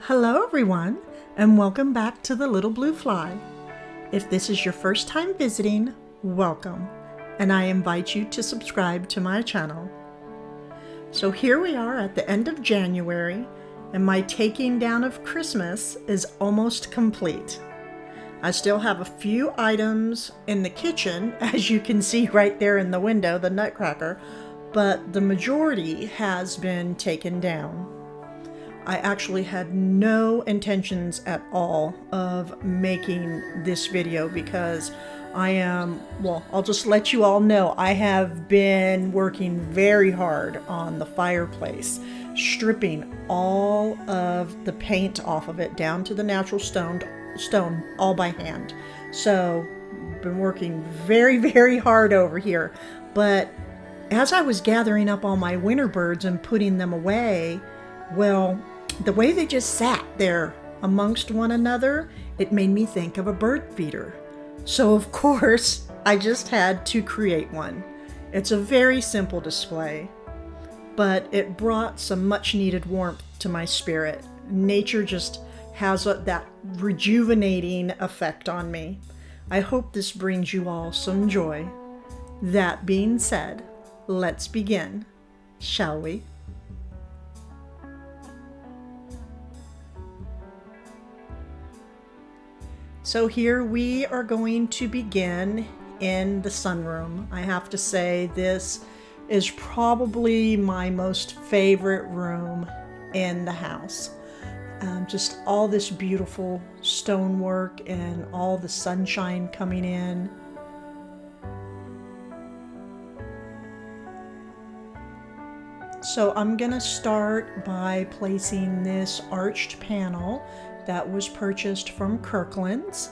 Hello everyone, and welcome back to the Little Blue Fly. If this is your first time visiting, welcome, and I invite you to subscribe to my channel. So here we are at the end of January, and my taking down of Christmas is almost complete. I still have a few items in the kitchen, as you can see right there in the window, the nutcracker, but the majority has been taken down. I actually had no intentions at all of making this video because I'll just let you all know, I have been working very hard on the fireplace, stripping all of the paint off of it down to the natural stone all by hand. So, been working very, very hard over here. But as I was gathering up all my winter birds and putting them away, well, the way they just sat there amongst one another, it made me think of a bird feeder. So of course, I just had to create one. It's a very simple display, but it brought some much needed warmth to my spirit. Nature just has that rejuvenating effect on me. I hope this brings you all some joy. That being said, let's begin, shall we? So here we are going to begin in the sunroom. I have to say this is probably my most favorite room in the house. Just all this beautiful stonework and all the sunshine coming in. So I'm gonna start by placing this arched panel that was purchased from Kirkland's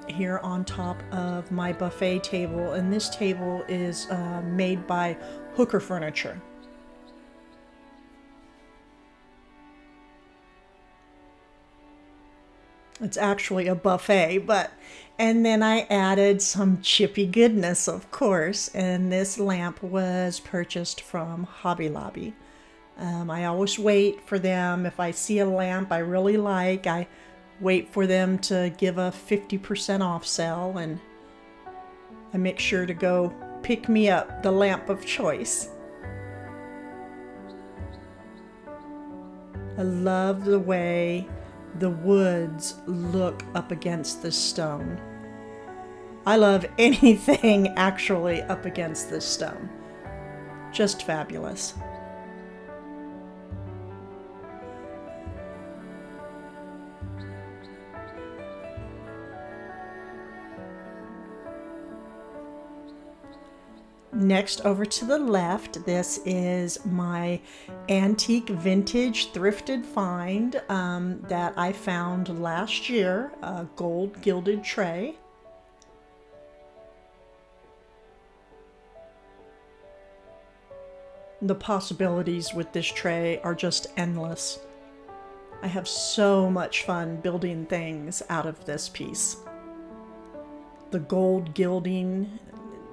here on top of my buffet table, and this table is made by Hooker Furniture. It's actually a buffet, and then I added some chippy goodness, of course, and this lamp was purchased from Hobby Lobby. I always wait for them. If I see a lamp I really like, I wait for them to give a 50% off sale, and I make sure to go pick me up the lamp of choice. I love the way the woods look up against the stone. I love anything actually up against this stone. Just fabulous. Next, over to the left, this is my antique vintage thrifted find that I found last year, a gold gilded tray. The possibilities with this tray are just endless. I have so much fun building things out of this piece. The gold gilding,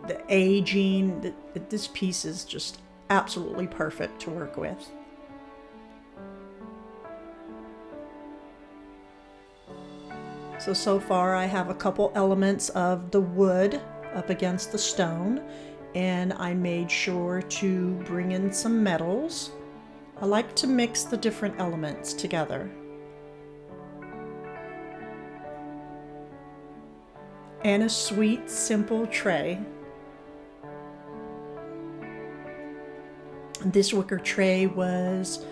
the aging, this piece is just absolutely perfect to work with. So far I have a couple elements of the wood up against the stone, and I made sure to bring in some metals. I like to mix the different elements together. And a sweet, simple tray. This wicker tray was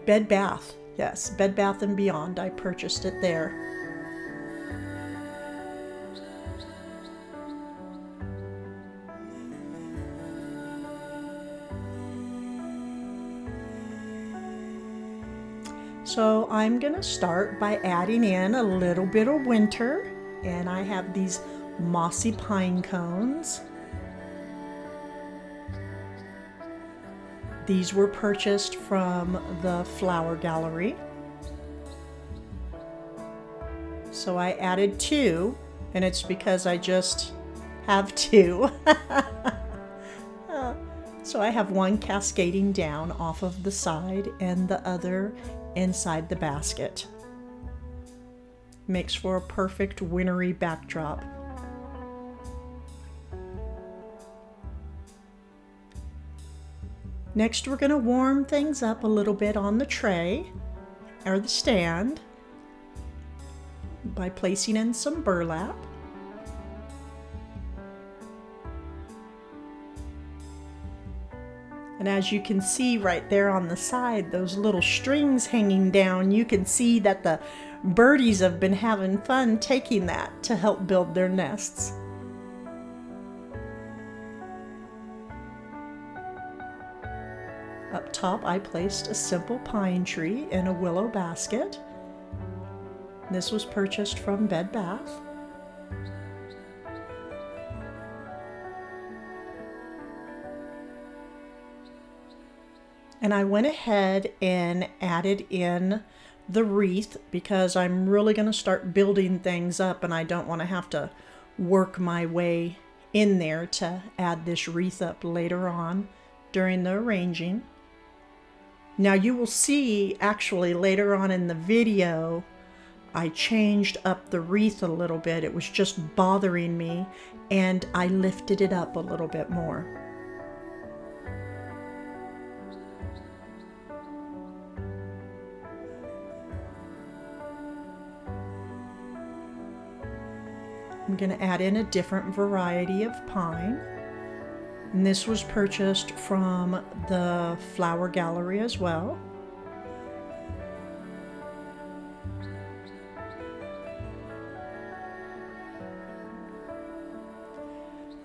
Bed Bath. Yes, Bed Bath & Beyond. I purchased it there. So I'm gonna start by adding in a little bit of winter, and I have these mossy pine cones. These were purchased from the flower gallery. So I added 2, and it's because I just have 2. So I have one cascading down off of the side and the other inside the basket. Makes for a perfect wintry backdrop. Next, we're going to warm things up a little bit on the tray or the stand by placing in some burlap. And as you can see right there on the side, those little strings hanging down, you can see that the birdies have been having fun taking that to help build their nests. Up top, I placed a simple pine tree in a willow basket. This was purchased from Bed Bath. And I went ahead and added in the wreath because I'm really going to start building things up and I don't want to have to work my way in there to add this wreath up later on during the arranging. Now you will see actually later on in the video I changed up the wreath a little bit. It was just bothering me and I lifted it up a little bit more. I'm going to add in a different variety of pine. And this was purchased from the flower gallery as well.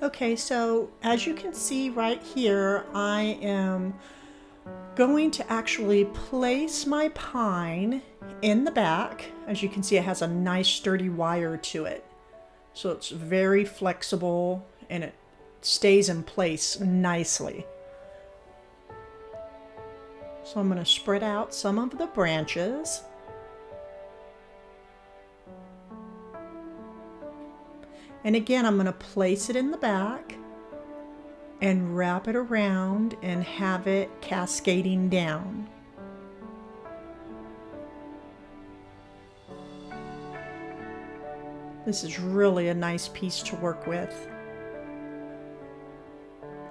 Okay, so as you can see right here, I am going to actually place my pine in the back. As you can see, it has a nice sturdy wire to it. So it's very flexible and it stays in place nicely. So I'm going to spread out some of the branches. And again, I'm going to place it in the back and wrap it around and have it cascading down. This is really a nice piece to work with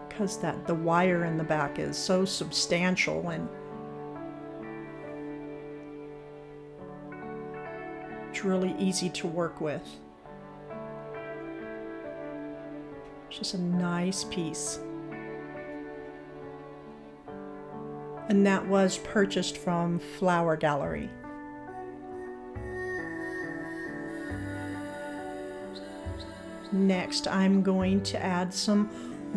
because the wire in the back is so substantial and it's really easy to work with. It's just a nice piece. And that was purchased from Flower Gallery. Next, I'm going to add some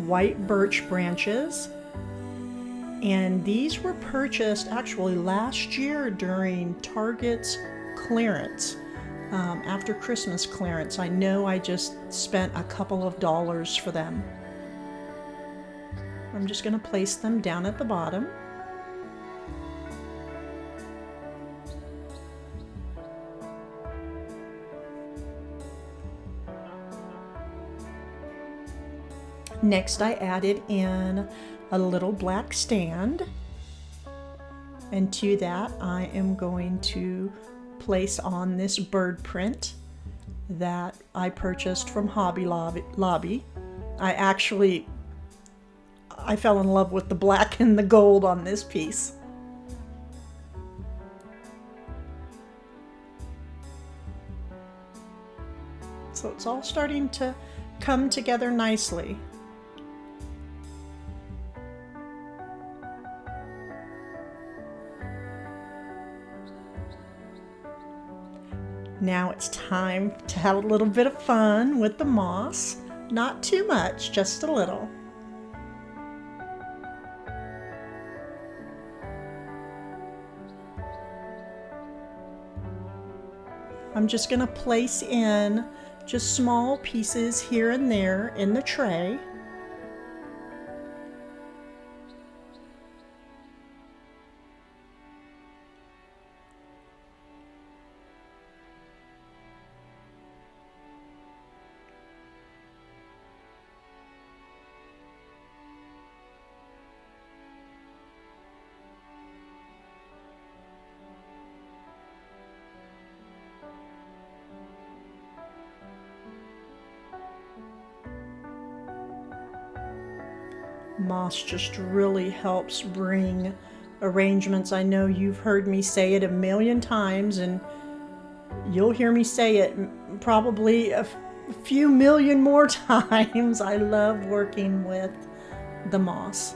white birch branches. And these were purchased actually last year during Target's clearance. After Christmas clearance. I know I just spent a couple of dollars for them. I'm just going to place them down at the bottom. Next, I added in a little black stand, and to that I am going to place on this bird print that I purchased from Hobby Lobby. I fell in love with the black and the gold on this piece. So it's all starting to come together nicely. Now it's time to have a little bit of fun with the moss. Not too much, just a little. I'm just going to place in just small pieces here and there in the tray. Moss just really helps bring arrangements. I know you've heard me say it a million times, and you'll hear me say it probably a few million more times. I love working with the moss.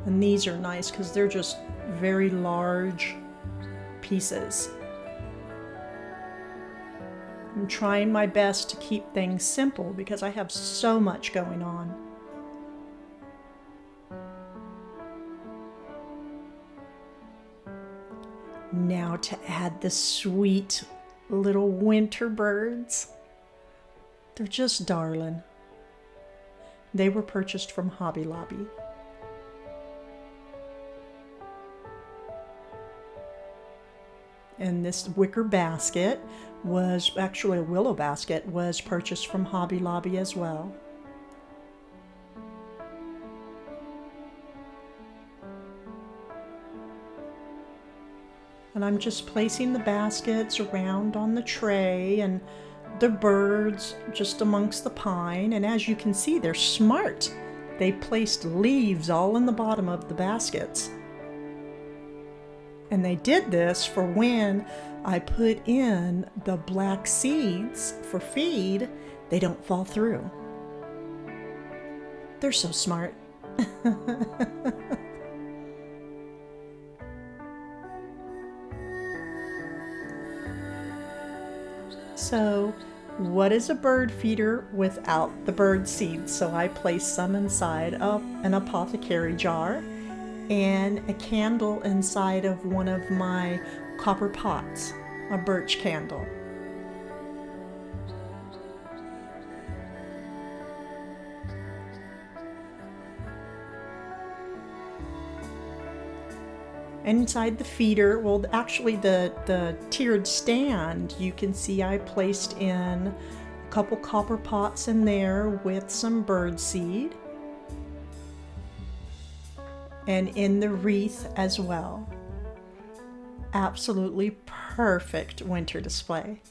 And these are nice because they're just very large pieces. I'm trying my best to keep things simple because I have so much going on. Now to add the sweet little winter birds. They're just darling. They were purchased from Hobby Lobby. And this wicker basket was actually a willow basket, was purchased from Hobby Lobby as well. And I'm just placing the baskets around on the tray and the birds just amongst the pine. And as you can see, they're smart. They placed leaves all in the bottom of the baskets. And they did this for when I put in the black seeds for feed, they don't fall through. They're so smart. So, what is a bird feeder without the bird seeds? So I placed some inside of an apothecary jar and a candle inside of one of my copper pots, a birch candle. Inside the feeder, well, actually the tiered stand, you can see I placed in a couple copper pots in there with some bird seed. And in the wreath as well. Absolutely perfect winter display.